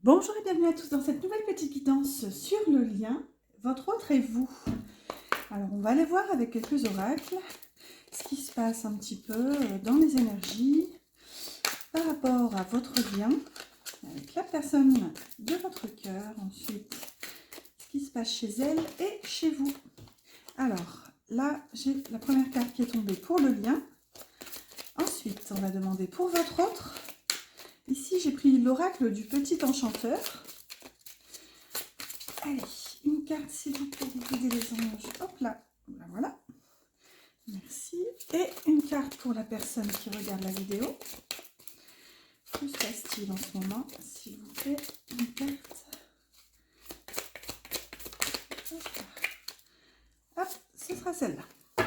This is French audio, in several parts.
Bonjour et bienvenue à tous dans cette nouvelle petite guidance sur le lien, votre autre et vous. Alors on va aller voir avec quelques oracles ce qui se passe un petit peu dans les énergies par rapport à votre lien avec la personne de votre cœur, ensuite ce qui se passe chez elle et chez vous. Alors là j'ai la première carte qui est tombée pour le lien, ensuite on va demander pour votre autre. Ici, j'ai pris l'oracle du petit enchanteur. Allez, une carte, s'il vous plaît, guidez les anges. Hop là, voilà. Merci. Et une carte pour la personne qui regarde la vidéo. Que se passe-t-il en ce moment, s'il vous plaît, une carte. Hop, ce sera celle-là.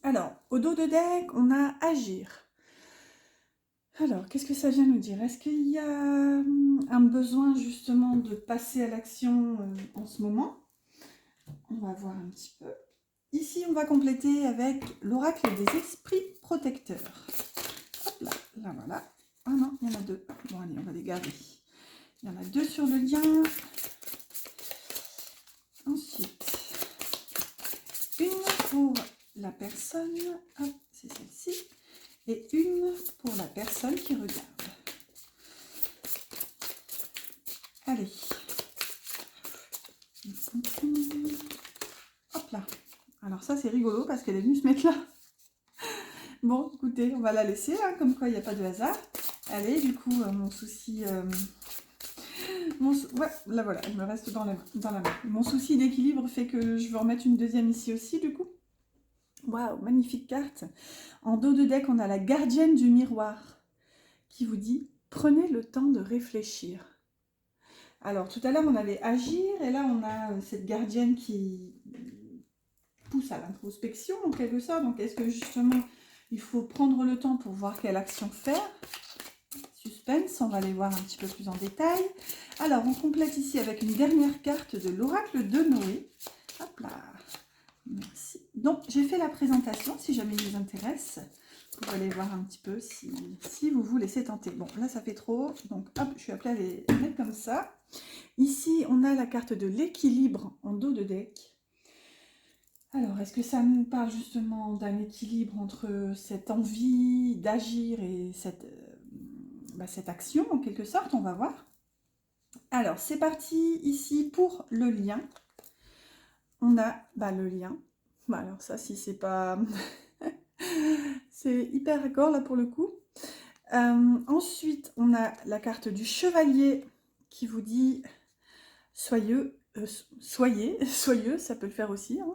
Alors, au dos de deck, on a agir. Alors, qu'est-ce que ça vient nous dire? Est-ce qu'il y a un besoin justement de passer à l'action en ce moment? On va voir un petit peu. Ici, on va compléter avec l'oracle des esprits protecteurs. Hop là, là voilà. Ah non, il y en a deux. Bon allez, on va les garder. Il y en a deux sur le lien. Ensuite, une pour la personne. Hop, c'est celle-ci. Et une pour la personne qui regarde. Allez. Hop là. Alors ça, c'est rigolo parce qu'elle est venue se mettre là. Bon, écoutez, on va la laisser, hein, comme quoi il n'y a pas de hasard. Allez, du coup, mon souci... ouais, là voilà, elle me reste dans la main. Mon souci d'équilibre fait que je veux en mettre une deuxième ici aussi, du coup. Waouh, magnifique carte. En dos de deck, on a la gardienne du miroir qui vous dit « Prenez le temps de réfléchir ». Alors, tout à l'heure, on avait agir, et là, on a cette gardienne qui pousse à l'introspection, en quelque sorte. Donc, est-ce que, justement, il faut prendre le temps pour voir quelle action faire? Suspense, on va les voir un petit peu plus en détail. Alors, on complète ici avec une dernière carte de l'oracle de Noé. Hop là, merci. Donc, j'ai fait la présentation, si jamais il vous intéresse. Vous pouvez aller voir un petit peu si vous vous laissez tenter. Bon, là, ça fait trop, donc hop, je suis appelée à les mettre comme ça. Ici, on a la carte de l'équilibre en dos de deck. Alors, est-ce que ça nous parle justement d'un équilibre entre cette envie d'agir et cette action, en quelque sorte? On va voir. Alors, c'est parti ici pour le lien. On a le lien. Alors ça, si c'est pas... c'est hyper raccord là pour le coup. Ensuite, on a la carte du chevalier qui vous dit soyeux, ça peut le faire aussi, hein,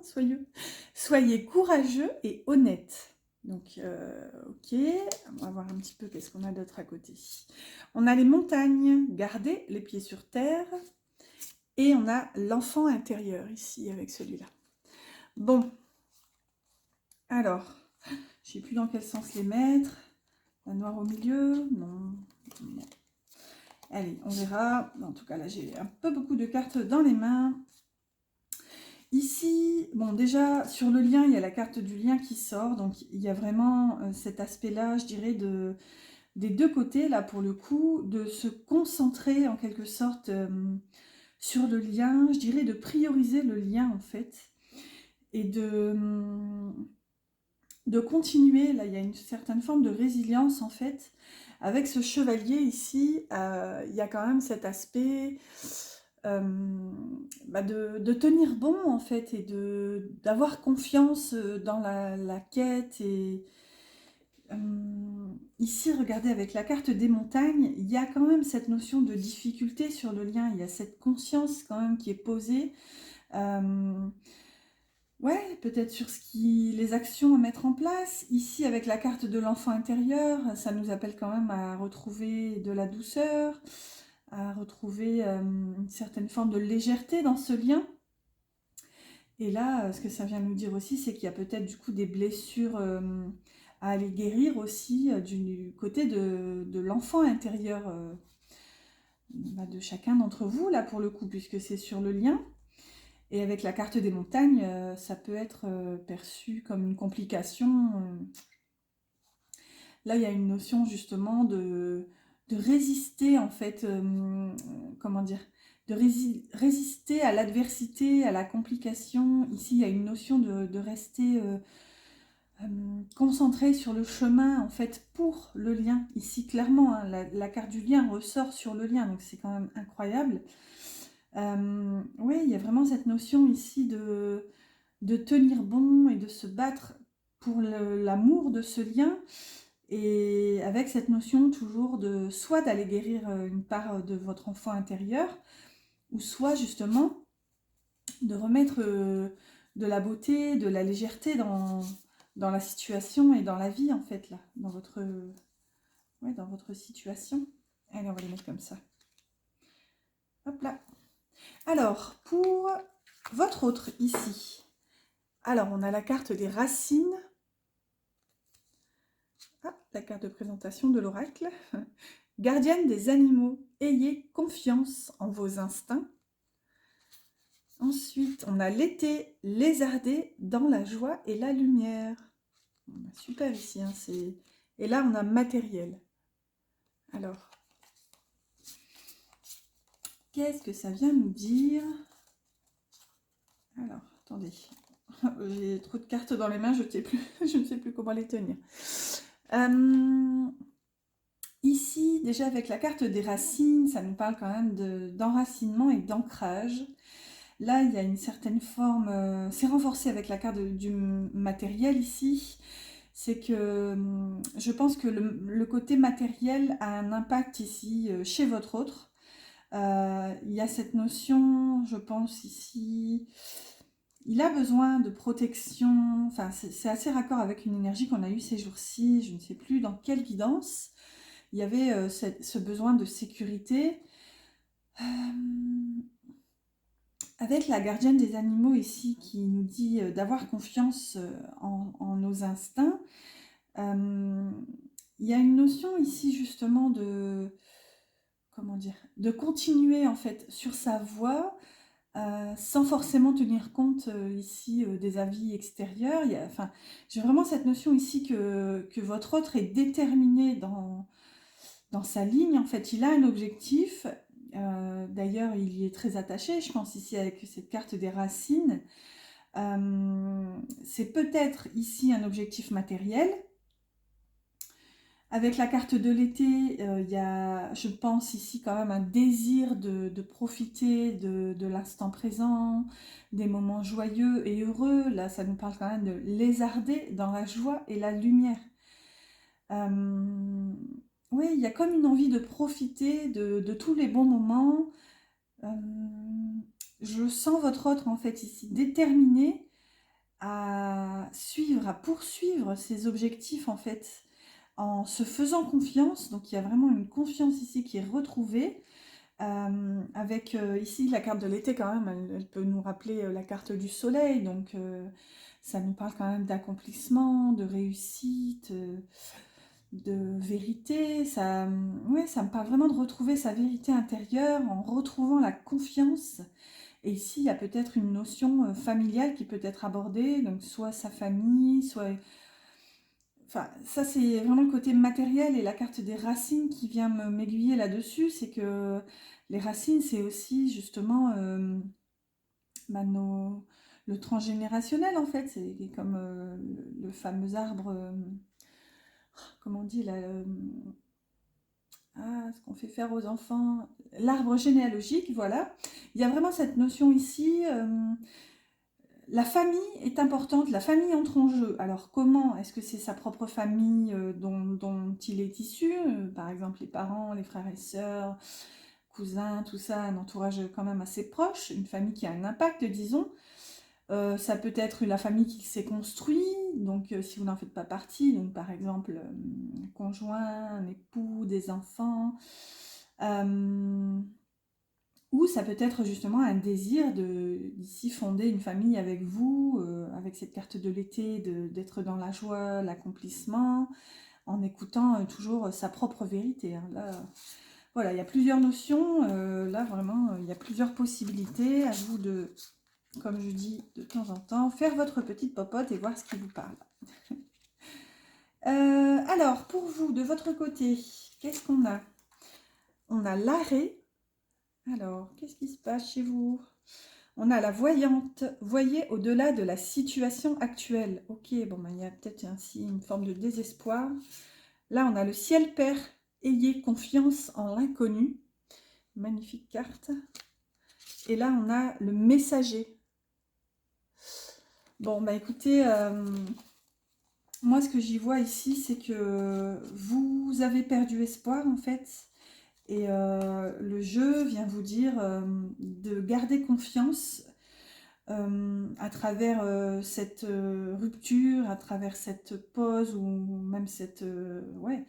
soyez courageux et honnête. Donc, ok, on va voir un petit peu qu'est-ce qu'on a d'autre à côté. On a les montagnes, gardez les pieds sur terre. Et on a l'enfant intérieur ici avec celui-là. Bon, alors, je ne sais plus dans quel sens les mettre. La noire au milieu, non. Allez, on verra. En tout cas, là, j'ai un peu beaucoup de cartes dans les mains. Ici, bon, déjà, sur le lien, il y a la carte du lien qui sort. Donc, il y a vraiment cet aspect-là, je dirais, des deux côtés, là, pour le coup, de se concentrer, en quelque sorte, sur le lien. Je dirais de prioriser le lien, en fait. Et de continuer. Là, il y a une certaine forme de résilience, en fait. Avec ce chevalier ici, il y a quand même cet aspect... de tenir bon en fait et d'avoir confiance dans la quête et ici regardez avec la carte des montagnes, il y a quand même cette notion de difficulté sur le lien, il y a cette conscience quand même qui est posée, ouais, peut-être sur les actions à mettre en place. Ici avec la carte de l'enfant intérieur, ça nous appelle quand même à retrouver de la douceur, à retrouver une certaine forme de légèreté dans ce lien. Et là, ce que ça vient nous dire aussi, c'est qu'il y a peut-être du coup des blessures à aller guérir aussi du côté de l'enfant intérieur de chacun d'entre vous, là pour le coup, puisque c'est sur le lien. Et avec la carte des montagnes, ça peut être perçu comme une complication. Là, il y a une notion justement résister en fait, comment dire, de résister à l'adversité, à la complication. Ici, il y a une notion de rester concentré sur le chemin en fait pour le lien. Ici, clairement, hein, la carte du lien ressort sur le lien, donc c'est quand même incroyable. Oui, il y a vraiment cette notion ici de tenir bon et de se battre pour l'amour de ce lien. Et avec cette notion toujours de soit d'aller guérir une part de votre enfant intérieur, ou soit justement de remettre de la beauté, de la légèreté dans la situation et dans la vie en fait là, ouais, dans votre situation. Allez, on va les mettre comme ça. Hop là. Alors, pour votre autre ici, alors on a la carte des racines. Ah, la carte de présentation de l'oracle. Gardienne des animaux, ayez confiance en vos instincts. Ensuite, on a l'été lézardé dans la joie et la lumière. Super ici, hein, et là on a matériel. Alors, qu'est-ce que ça vient nous dire? Alors, attendez, j'ai trop de cartes dans les mains, je ne sais plus comment les tenir. Ici, déjà avec la carte des racines, ça nous parle quand même d'enracinement et d'ancrage. Là, il y a une certaine forme, c'est renforcé avec la carte du matériel ici. C'est que je pense que le côté matériel a un impact ici chez votre autre. Il y a cette notion, je pense ici, il a besoin de protection, enfin c'est assez raccord avec une énergie qu'on a eue ces jours-ci, je ne sais plus dans quelle guidance. Il y avait ce besoin de sécurité. Avec la gardienne des animaux ici qui nous dit d'avoir confiance en nos instincts, il y a une notion ici justement comment dire, de continuer en fait sur sa voie sans forcément tenir compte ici des avis extérieurs. Enfin, j'ai vraiment cette notion ici que votre autre est déterminé dans sa ligne. En fait, il a un objectif. D'ailleurs, il y est très attaché, je pense ici avec cette carte des racines. C'est peut-être ici un objectif matériel. Avec la carte de l'été, il y a, je pense ici quand même un désir de profiter de l'instant présent, des moments joyeux et heureux. Là, ça nous parle quand même de lézarder dans la joie et la lumière. Oui, il y a comme une envie de profiter de tous les bons moments. Je sens votre autre en fait ici déterminé à suivre, à poursuivre ses objectifs en fait en se faisant confiance. Donc il y a vraiment une confiance ici qui est retrouvée. Avec ici la carte de l'été quand même, elle peut nous rappeler la carte du soleil. Donc ça nous parle quand même d'accomplissement, de réussite, de vérité. Ouais, ça me parle vraiment de retrouver sa vérité intérieure en retrouvant la confiance. Et ici, il y a peut-être une notion familiale qui peut être abordée, donc soit sa famille, soit... Enfin, ça c'est vraiment le côté matériel et la carte des racines qui vient m'aiguiller là-dessus, c'est que les racines, c'est aussi justement bah, le transgénérationnel en fait, c'est comme le fameux arbre, comment on dit là, ce qu'on fait faire aux enfants, l'arbre généalogique, voilà. Il y a vraiment cette notion ici, la famille est importante, la famille entre en jeu. Alors comment? Est-ce que c'est sa propre famille dont il est issu? Par exemple les parents, les frères et sœurs, cousins, tout ça, un entourage quand même assez proche, une famille qui a un impact, disons. Ça peut être la famille qui s'est construite, donc si vous n'en faites pas partie, donc par exemple un conjoint, un époux, des enfants, ou ça peut être justement un désir d'ici fonder une famille avec vous, avec cette carte de l'été, d'être dans la joie, l'accomplissement, en écoutant toujours sa propre vérité. Hein. Là, voilà, il y a plusieurs notions, là vraiment, il y a plusieurs possibilités, à vous de, comme je dis de temps en temps, faire votre petite popote et voir ce qui vous parle. Alors, pour vous, de votre côté, qu'est-ce qu'on a? On a l'arrêt. Alors, qu'est-ce qui se passe chez vous? On a la voyante. Voyez au-delà de la situation actuelle. Ok, bon, ben, il y a peut-être ainsi une forme de désespoir. Là, on a le ciel père. Ayez confiance en l'inconnu. Magnifique carte. Et là, on a le messager. Bon, bah écoutez, moi, ce que j'y vois ici, c'est que vous avez perdu espoir, en fait. Et le jeu vient vous dire de garder confiance à travers cette rupture, à travers cette pause ou même cette... ouais,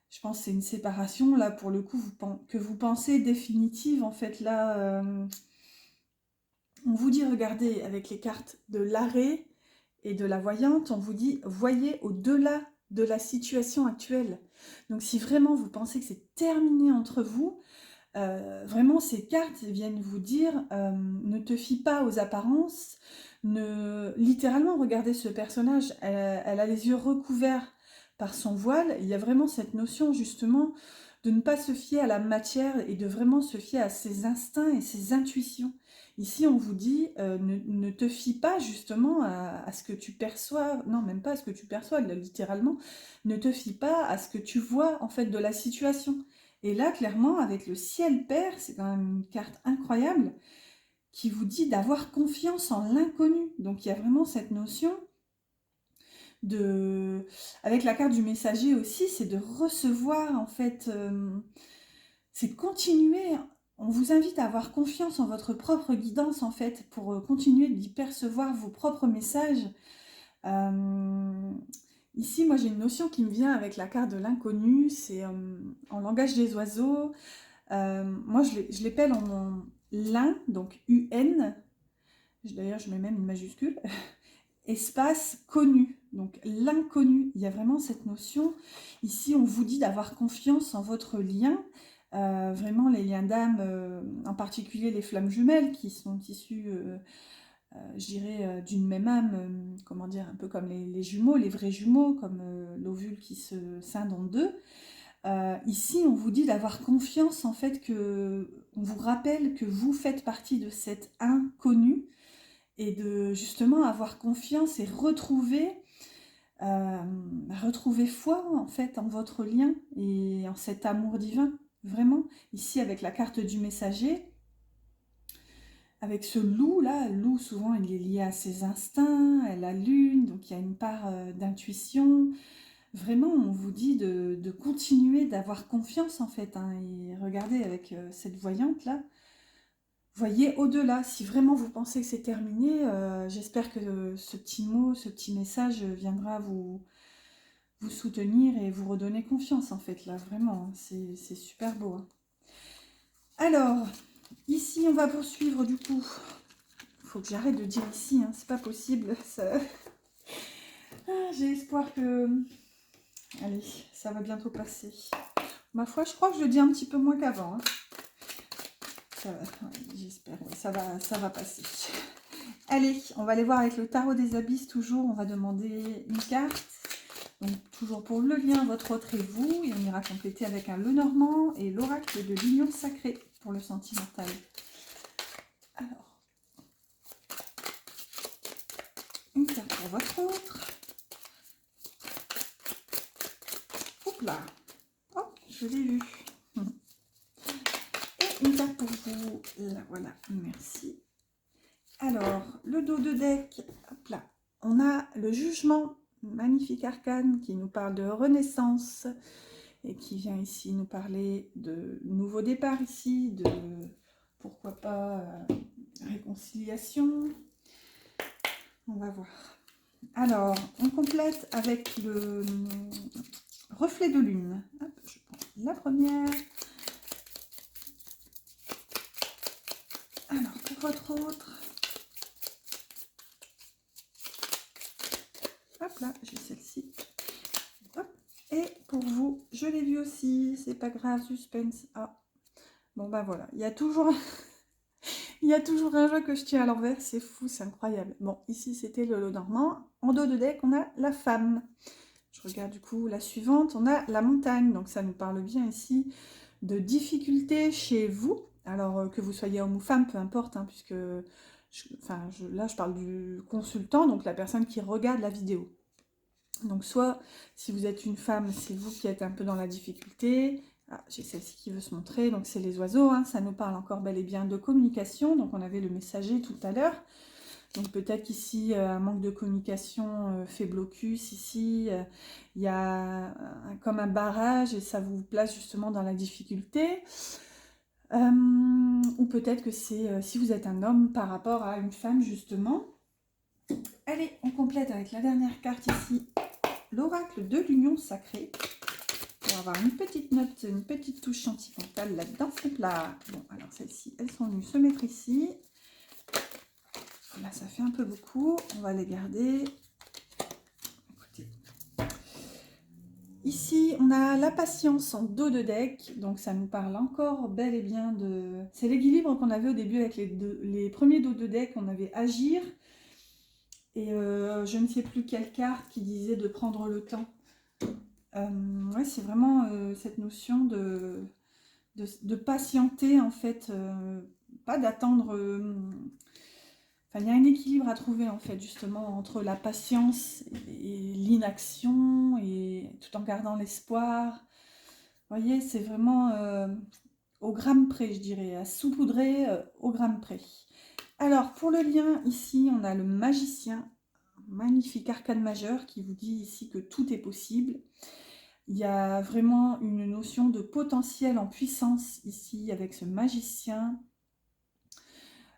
je pense que c'est une séparation, là, pour le coup, que vous pensez définitive, en fait. Là, on vous dit, regardez, avec les cartes de l'arrêt et de la voyante, on vous dit, voyez au-delà de la situation actuelle. Donc, si vraiment vous pensez que c'est terminé entre vous, vraiment, ces cartes viennent vous dire ne te fie pas aux apparences. Littéralement, regardez ce personnage, elle a les yeux recouverts par son voile. Il y a vraiment cette notion, justement, de ne pas se fier à la matière et de vraiment se fier à ses instincts et ses intuitions. Ici, on vous dit ne te fie pas, justement, à ce que tu perçois. Non, même pas à ce que tu perçois, littéralement. Ne te fie pas à ce que tu vois, en fait, de la situation. Et là, clairement, avec le ciel père, c'est quand même une carte incroyable qui vous dit d'avoir confiance en l'inconnu. Donc, il y a vraiment cette notion de... Avec la carte du messager aussi, c'est de recevoir, en fait, c'est de continuer. On vous invite à avoir confiance en votre propre guidance, en fait, pour continuer d'y percevoir vos propres messages. Ici, moi, j'ai une notion qui me vient avec la carte de l'inconnu, c'est en langage des oiseaux. Moi, je l'épelle en l'un, donc UN. D'ailleurs, je mets même une majuscule. Espace connu, donc l'inconnu. Il y a vraiment cette notion. Ici, on vous dit d'avoir confiance en votre lien. Vraiment, les liens d'âme, en particulier les flammes jumelles qui sont issues, je dirais, d'une même âme, comment dire, un peu comme les jumeaux, les vrais jumeaux, comme l'ovule qui se scinde en deux. Ici, on vous dit d'avoir confiance, en fait, on vous rappelle que vous faites partie de cet inconnu et de justement avoir confiance et retrouver foi, en fait, en votre lien et en cet amour divin. Vraiment, ici, avec la carte du messager, avec ce loup-là, le loup, souvent, il est lié à ses instincts, à la lune, donc il y a une part d'intuition. Vraiment, on vous dit de continuer, d'avoir confiance en fait. Hein, et regardez avec cette voyante-là, voyez au-delà. Si vraiment vous pensez que c'est terminé, j'espère que ce petit mot, ce petit message viendra vous soutenir et vous redonner confiance en fait. Là, vraiment, hein, c'est super beau. Hein. Alors, ici, on va poursuivre du coup. Il faut que j'arrête de dire ici, hein, c'est pas possible. Ça... Ah, j'ai espoir que... Allez, ça va bientôt passer. Ma foi, je crois que je le dis un petit peu moins qu'avant. Hein. Ouais, j'espère, ouais, ça va passer. Allez, on va aller voir avec le tarot des abysses toujours. On va demander une carte. Donc, toujours pour le lien, votre autre et vous. Et on ira compléter avec un Lenormand et l'oracle de l'union sacrée pour le sentimental. Alors, une carte pour votre autre. Hop là. Oh, je l'ai vu. Et une carte pour vous. Là, voilà. Merci. Alors, le dos de deck. Hop là. On a le jugement. Magnifique arcane qui nous parle de renaissance. Et qui vient ici nous parler de nouveau départ ici. De, pourquoi pas, réconciliation. On va voir. Alors, on complète avec le reflet de lune. Hop, je prends la première. Alors, pour votre autre. Hop là, j'ai celle-ci. Hop. Et pour vous, je l'ai vu aussi. C'est pas grave, suspense. Ah. Bon, bah voilà. Il y a toujours... Il y a toujours un jeu que je tiens à l'envers. C'est fou, c'est incroyable. Bon, ici, c'était le Lenormand. En dos de deck, on a la femme. Je regarde du coup la suivante. On a la montagne. Donc, ça nous parle bien ici de difficultés chez vous. Alors que vous soyez homme ou femme, peu importe, hein, puisque là je parle du consultant, donc la personne qui regarde la vidéo. Donc soit si vous êtes une femme, c'est vous qui êtes un peu dans la difficulté. Ah, j'ai celle-ci qui veut se montrer, donc c'est les oiseaux, hein, ça nous parle encore bel et bien de communication. Donc on avait le messager tout à l'heure. Donc peut-être qu'ici, un manque de communication fait blocus. Ici, il y a comme un barrage et ça vous place justement dans la difficulté. Ou peut-être que c'est si vous êtes un homme par rapport à une femme justement. Allez, on complète avec la dernière carte ici, l'oracle de l'union sacrée. Pour avoir une petite note, une petite touche sentimentale là-dedans. Hop là. Bon, alors celles-ci, elles sont venues se mettre ici. Là, ça fait un peu beaucoup. On va les garder. Écoutez. Ici, on a la patience en dos de deck. Donc, ça nous parle encore bel et bien de... C'est l'équilibre qu'on avait au début avec les premiers dos de deck. On avait agir. Et je ne sais plus quelle carte qui disait de prendre le temps. Ouais, c'est vraiment cette notion de patienter, en fait. Pas d'attendre... Enfin, il y a un équilibre à trouver, en fait, justement, entre la patience et l'inaction, et tout en gardant l'espoir. Vous voyez, c'est vraiment au gramme près, je dirais, à saupoudrer au gramme près. Alors, pour le lien, ici, on a le magicien, magnifique arcane majeur, qui vous dit ici que tout est possible. Il y a vraiment une notion de potentiel en puissance, ici, avec ce magicien.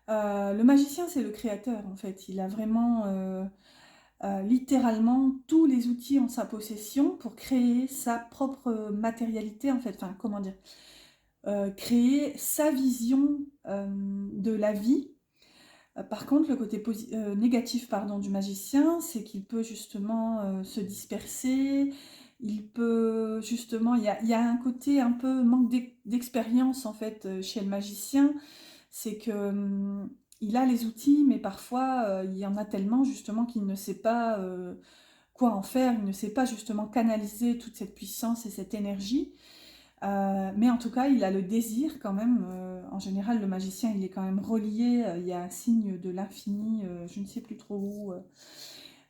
Le magicien, c'est le créateur, en fait. Il a vraiment, littéralement, tous les outils en sa possession pour créer sa propre matérialité, en fait. Enfin, comment dire, créer sa vision de la vie. Par contre, le côté négatif, pardon, du magicien, c'est qu'il peut justement se disperser. Il peut justement, il y a un côté un peu manque d'expérience, en fait, chez le magicien. C'est que il a les outils, mais parfois il y en a tellement justement qu'il ne sait pas quoi en faire, il ne sait pas justement canaliser toute cette puissance et cette énergie. Mais en tout cas, il a le désir quand même. En général, le magicien, il est quand même relié. Il y a un signe de l'infini, je ne sais plus trop où.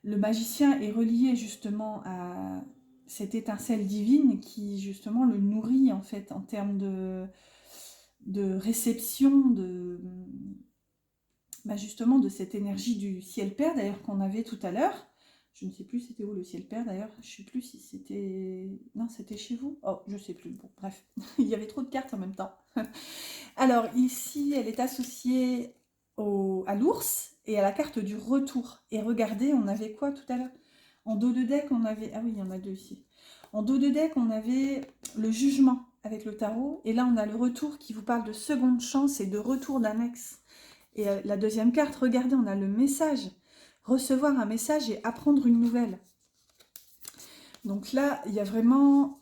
Le magicien est relié justement à cette étincelle divine qui justement le nourrit en fait en termes de réception justement de cette énergie du ciel père d'ailleurs qu'on avait tout à l'heure. Je ne sais plus c'était où le ciel père d'ailleurs. Je ne sais plus si c'était... Non, c'était chez vous. Oh, je ne sais plus. Bon, bref. Il y avait trop de cartes en même temps. Alors ici, elle est associée à l'ours et à la carte du retour. Et regardez, on avait quoi tout à l'heure? En dos de deck, on avait... Ah oui, il y en a deux ici. En dos de deck, on avait le jugement avec le tarot. Et là, on a le retour qui vous parle de seconde chance et de retour d'un ex. Et la deuxième carte, regardez, on a le message. Recevoir un message et apprendre une nouvelle. Donc là, il y a vraiment...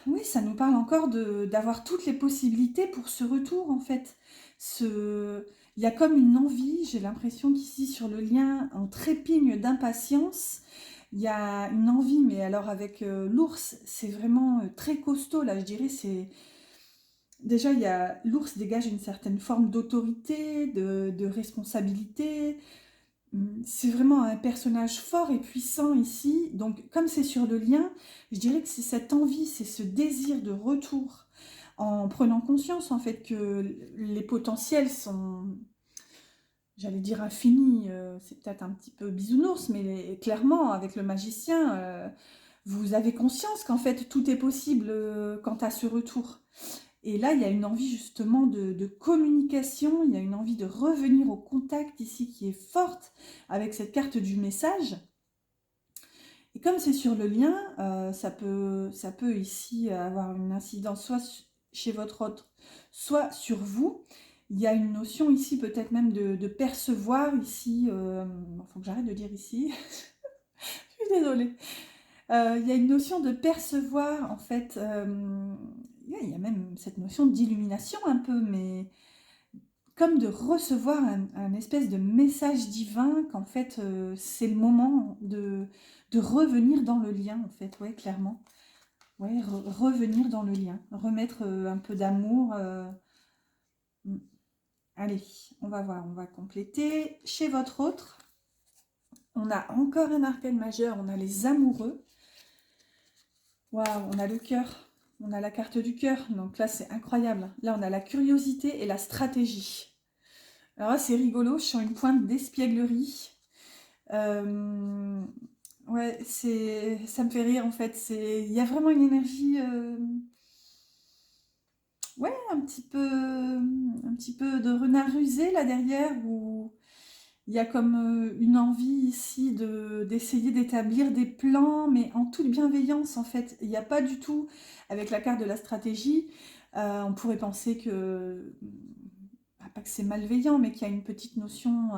Oui, ça nous parle encore d'avoir toutes les possibilités pour ce retour, en fait. Il y a comme une envie, j'ai l'impression qu'ici, sur le lien, on trépigne d'impatience. Il y a une envie, mais alors avec l'ours, c'est vraiment très costaud, là, je dirais, c'est... Déjà, l'ours dégage une certaine forme d'autorité, de responsabilité. C'est vraiment un personnage fort et puissant ici. Donc, comme c'est sur le lien, je dirais que c'est cette envie, c'est ce désir de retour. En prenant conscience, en fait, que les potentiels sont, j'allais dire infinis, c'est peut-être un petit peu bisounours, mais clairement, avec le magicien, vous avez conscience qu'en fait, tout est possible quant à ce retour. Et là, il y a une envie justement de communication, il y a une envie de revenir au contact ici qui est forte avec cette carte du message. Et comme c'est sur le lien, ça peut ici avoir une incidence soit chez votre autre, soit sur vous. Il y a une notion ici peut-être même de percevoir ici, il faut que j'arrête de dire ici, je suis désolée. Il y a une notion de percevoir en fait... il y a même cette notion d'illumination un peu, mais comme de recevoir un espèce de message divin qu'en fait c'est le moment de revenir dans le lien en fait, ouais, clairement. Ouais, revenir dans le lien, remettre un peu d'amour. Mm. Allez, on va voir, on va compléter. Chez votre autre, on a encore un arcane majeur, on a les amoureux. Waouh, on a le cœur, on a la carte du cœur, donc là c'est incroyable. Là on a la curiosité et la stratégie. Alors là c'est rigolo, je sens une pointe d'espièglerie. Euh, ouais, ça me fait rire en fait. Il y a vraiment une énergie, ouais, un petit peu de renard rusé là derrière, où il y a comme une envie ici d'essayer d'établir des plans, mais en toute bienveillance en fait. Il n'y a pas du tout, avec la carte de la stratégie, on pourrait penser que, pas que c'est malveillant, mais qu'il y a une petite notion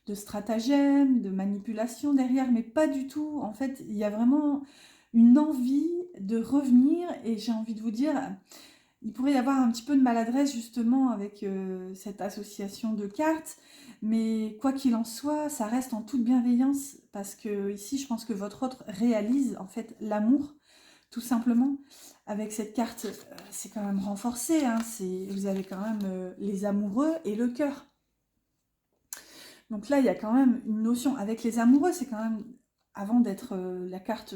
de stratagème, de manipulation derrière, mais pas du tout. En fait, il y a vraiment une envie de revenir, et j'ai envie de vous dire, il pourrait y avoir un petit peu de maladresse justement avec cette association de cartes, mais quoi qu'il en soit, ça reste en toute bienveillance, parce que ici, je pense que votre autre réalise en fait l'amour, tout simplement. Avec cette carte, c'est quand même renforcé, hein, vous avez quand même les amoureux et le cœur. Donc là, il y a quand même une notion, avec les amoureux, c'est quand même, avant d'être la carte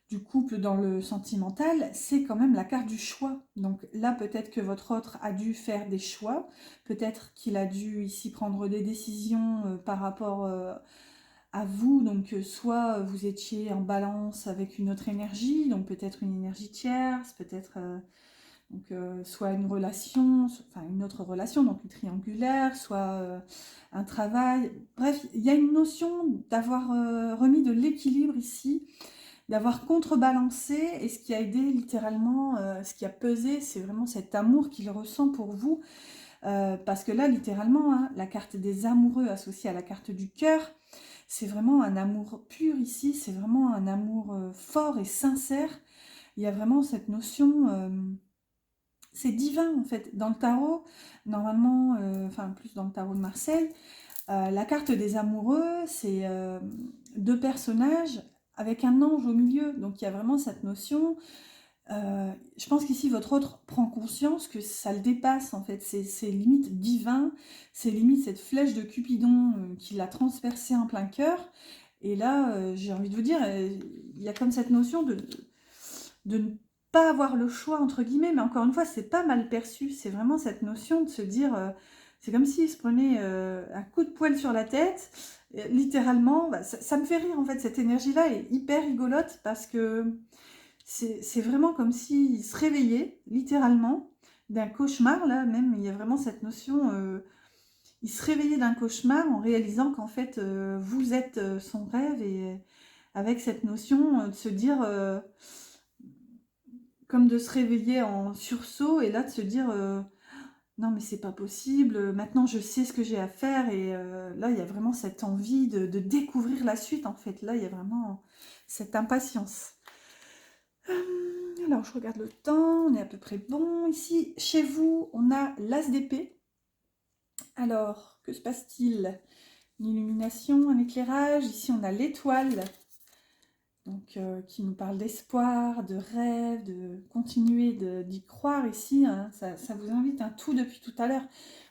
du couple dans le sentimental, c'est quand même la carte du choix. Donc là, peut-être que votre autre a dû faire des choix, peut-être qu'il a dû ici prendre des décisions par rapport à vous. Donc soit vous étiez en balance avec une autre énergie, donc peut-être une énergie tierce, peut-être soit une relation, enfin une autre relation, donc une triangulaire, soit un travail. Bref, il y a une notion d'avoir remis de l'équilibre ici, d'avoir contrebalancé, et ce qui a aidé littéralement, ce qui a pesé, c'est vraiment cet amour qu'il ressent pour vous, parce que là, littéralement, hein, la carte des amoureux associée à la carte du cœur, c'est vraiment un amour pur ici, c'est vraiment un amour fort et sincère. Il y a vraiment cette notion, c'est divin en fait. Dans le tarot, normalement, enfin plus dans le tarot de Marseille, la carte des amoureux, c'est deux personnages avec un ange au milieu. Donc il y a vraiment cette notion. Je pense qu'ici, votre autre prend conscience que ça le dépasse en fait. C'est limite divin. C'est limite cette flèche de Cupidon qui l'a transpercé en plein cœur. Et là, j'ai envie de vous dire, il y a comme cette notion de ne pas avoir le choix, entre guillemets. Mais encore une fois, c'est pas mal perçu. C'est vraiment cette notion de se dire... c'est comme s'il se prenait un coup de poêle sur la tête, littéralement. Bah, ça me fait rire en fait, cette énergie-là est hyper rigolote, parce que c'est vraiment comme s'il se réveillait, littéralement, d'un cauchemar, là même, il y a vraiment cette notion, il se réveillait d'un cauchemar en réalisant qu'en fait, vous êtes son rêve, et avec cette notion de se dire, comme de se réveiller en sursaut, et là de se dire... non mais c'est pas possible, maintenant je sais ce que j'ai à faire, et là il y a vraiment cette envie de découvrir la suite en fait, là il y a vraiment cette impatience. Alors je regarde le temps, on est à peu près bon ici. Chez vous on a l'as d'épée. Alors que se passe-t-il? Une illumination, un éclairage, ici on a l'étoile, donc qui nous parle d'espoir, de rêve, de continuer d'y croire ici, hein. Ça vous invite, hein, tout depuis tout à l'heure,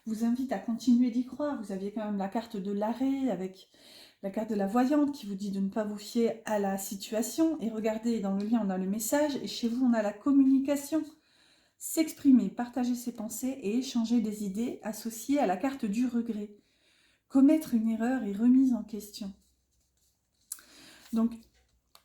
vous invite à continuer d'y croire. Vous aviez quand même la carte de l'arrêt avec la carte de la voyante qui vous dit de ne pas vous fier à la situation. Et regardez, dans le lien, on a le message, et chez vous, on a la communication. S'exprimer, partager ses pensées et échanger des idées associées à la carte du regret. Commettre une erreur et remise en question. Donc,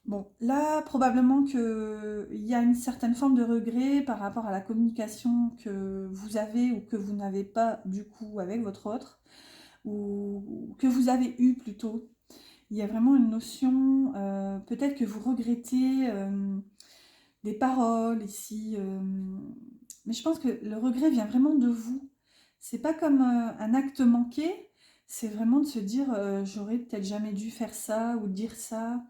bon, là, probablement qu'il y a une certaine forme de regret par rapport à la communication que vous avez ou que vous n'avez pas du coup avec votre autre, ou que vous avez eu plutôt. Il y a vraiment une notion, peut-être que vous regrettez des paroles ici, mais je pense que le regret vient vraiment de vous. C'est pas comme un acte manqué, c'est vraiment de se dire j'aurais peut-être jamais dû faire ça ou dire ça.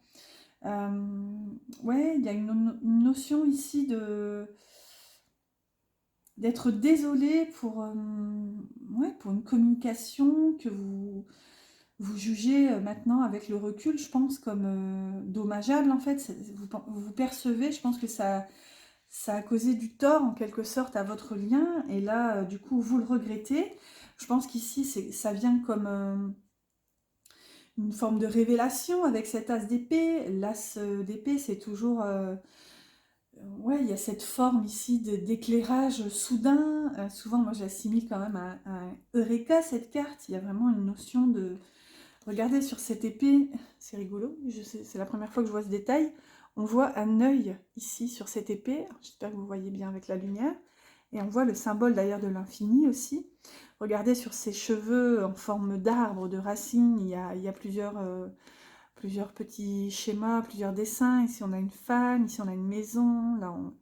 Ouais, il y a une notion ici d'être désolé pour, ouais, pour une communication que vous... vous jugez maintenant avec le recul, je pense, comme dommageable en fait. Vous percevez, je pense que ça a causé du tort en quelque sorte à votre lien, et là, du coup, vous le regrettez. Je pense qu'ici, ça vient comme une forme de révélation avec cet as d'épée. L'as d'épée, c'est toujours... ouais, il y a cette forme ici d'éclairage soudain. Souvent, moi, j'assimile quand même à un Eureka, cette carte. Il y a vraiment une notion de... Regardez sur cette épée, c'est rigolo, c'est la première fois que je vois ce détail. On voit un œil ici sur cette épée. J'espère que vous voyez bien avec la lumière. Et on voit le symbole d'ailleurs de l'infini aussi. Regardez sur ses cheveux en forme d'arbre, de racines. Il y a plusieurs petits schémas, plusieurs dessins. Ici, on a une femme, ici, on a une maison. Là, on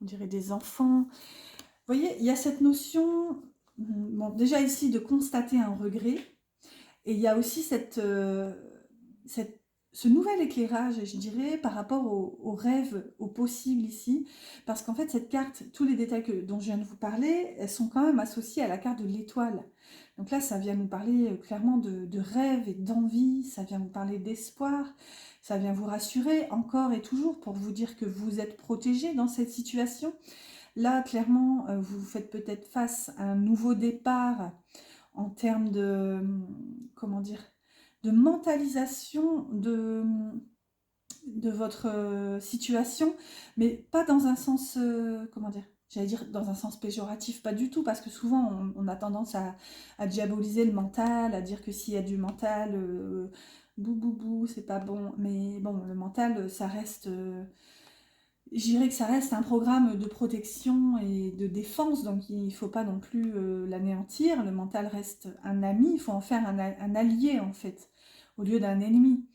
dirait des enfants. Vous voyez, il y a cette notion, bon, déjà ici, de constater un regret. Et il y a aussi ce nouvel éclairage, je dirais, par rapport au rêve, au possible ici. Parce qu'en fait, cette carte, tous les détails dont je viens de vous parler, elles sont quand même associées à la carte de l'étoile. Donc là, ça vient nous parler clairement de rêve et d'envie, ça vient vous parler d'espoir, ça vient vous rassurer encore et toujours pour vous dire que vous êtes protégé dans cette situation. Là, clairement, vous faites peut-être face à un nouveau départ en termes de, comment dire, de mentalisation de votre situation, mais pas dans un sens, comment dire, j'allais dire dans un sens péjoratif, pas du tout, parce que souvent on a tendance à diaboliser le mental, à dire que s'il y a du mental, bou bou bou, c'est pas bon, mais bon, le mental, ça reste... je dirais que ça reste un programme de protection et de défense, donc il ne faut pas non plus l'anéantir. Le mental reste un ami, il faut en faire un allié en fait, au lieu d'un ennemi.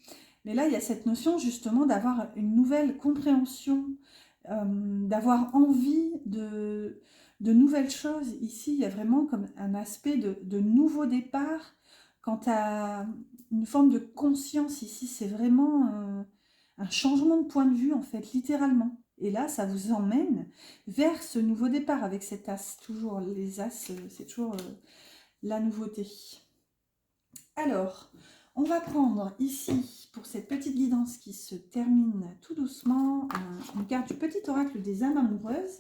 Mais là, il y a cette notion justement d'avoir une nouvelle compréhension, d'avoir envie de nouvelles choses. Ici, il y a vraiment comme un aspect de nouveau départ. Quant à une forme de conscience, ici, c'est vraiment un changement de point de vue en fait, littéralement. Et là, ça vous emmène vers ce nouveau départ avec cet as. Toujours les as, c'est toujours la nouveauté. Alors, on va prendre ici, pour cette petite guidance qui se termine tout doucement, une carte du petit oracle des âmes amoureuses.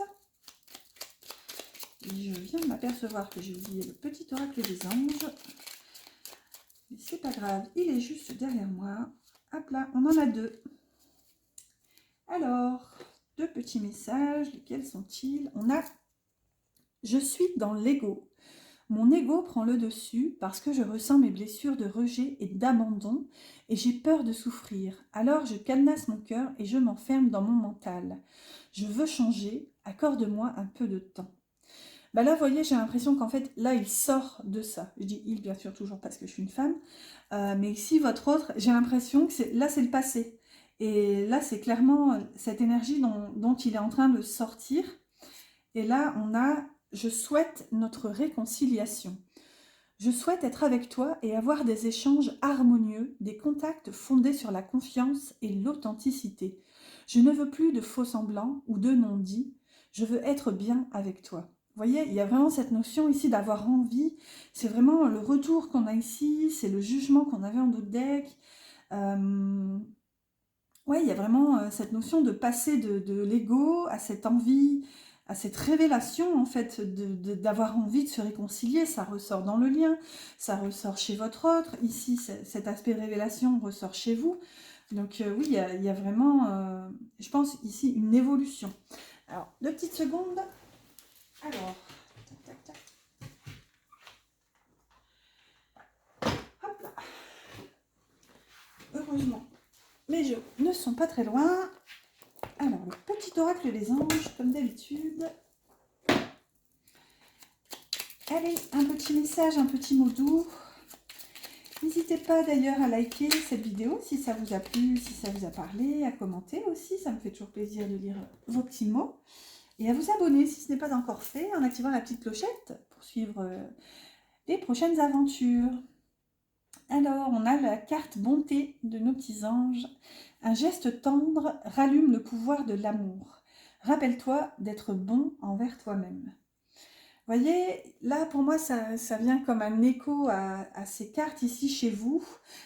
Et je viens de m'apercevoir que j'ai oublié le petit oracle des anges. Mais c'est pas grave, il est juste derrière moi. Hop là, on en a deux. Alors, deux petits messages, lesquels sont-ils? On a « Je suis dans l'ego. Mon ego prend le dessus parce que je ressens mes blessures de rejet et d'abandon et j'ai peur de souffrir. Alors je cadenasse mon cœur et je m'enferme dans mon mental. Je veux changer, accorde-moi un peu de temps. » Bah là, vous voyez, j'ai l'impression qu'en fait, là, il sort de ça. Je dis « il » bien sûr, toujours parce que je suis une femme. Mais ici, votre autre, j'ai l'impression que là, c'est le passé. Et là, c'est clairement cette énergie dont il est en train de sortir. Et là, on a « Je souhaite notre réconciliation. Je souhaite être avec toi et avoir des échanges harmonieux, des contacts fondés sur la confiance et l'authenticité. Je ne veux plus de faux semblants ou de non-dits. Je veux être bien avec toi. » Vous voyez, il y a vraiment cette notion ici d'avoir envie. C'est vraiment le retour qu'on a ici, c'est le jugement qu'on avait en d'autres decks. Ouais, il y a vraiment cette notion de passer de l'ego à cette envie, à cette révélation en fait, d'avoir envie de se réconcilier. Ça ressort dans le lien, ça ressort chez votre autre. Ici, cet aspect révélation ressort chez vous. Donc oui, il y a vraiment, je pense, ici une évolution. Alors, 2 petites secondes. Alors, tac, tac, tac. Hop là. Heureusement, mes jeux ne sont pas très loin. Alors, le petit oracle des anges, comme d'habitude. Allez, un petit message, un petit mot doux. N'hésitez pas d'ailleurs à liker cette vidéo si ça vous a plu, si ça vous a parlé, à commenter aussi, ça me fait toujours plaisir de lire vos petits mots. Et à vous abonner si ce n'est pas encore fait, en activant la petite clochette pour suivre les prochaines aventures. Alors, on a la carte bonté de nos petits anges. Un geste tendre rallume le pouvoir de l'amour. Rappelle-toi d'être bon envers toi-même. Voyez, là pour moi ça vient comme un écho à ces cartes ici chez vous.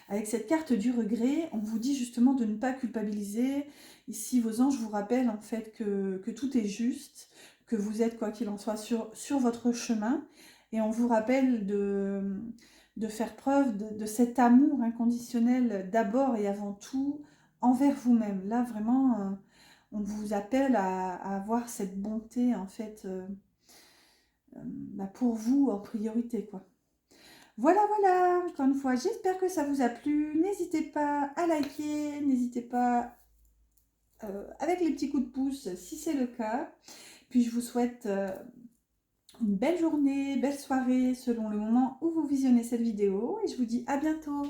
Avec cette carte du regret, on vous dit justement de ne pas culpabiliser. Ici vos anges vous rappellent en fait que tout est juste, que vous êtes quoi qu'il en soit sur votre chemin. Et on vous rappelle de faire preuve de cet amour inconditionnel d'abord et avant tout envers vous-même. Là vraiment, on vous appelle à avoir cette bonté en fait. Bah, pour vous en priorité, quoi. Voilà, voilà, encore une fois, j'espère que ça vous a plu. N'hésitez pas à liker, n'hésitez pas avec les petits coups de pouce si c'est le cas. Puis je vous souhaite une belle journée, belle soirée selon le moment où vous visionnez cette vidéo et je vous dis à bientôt.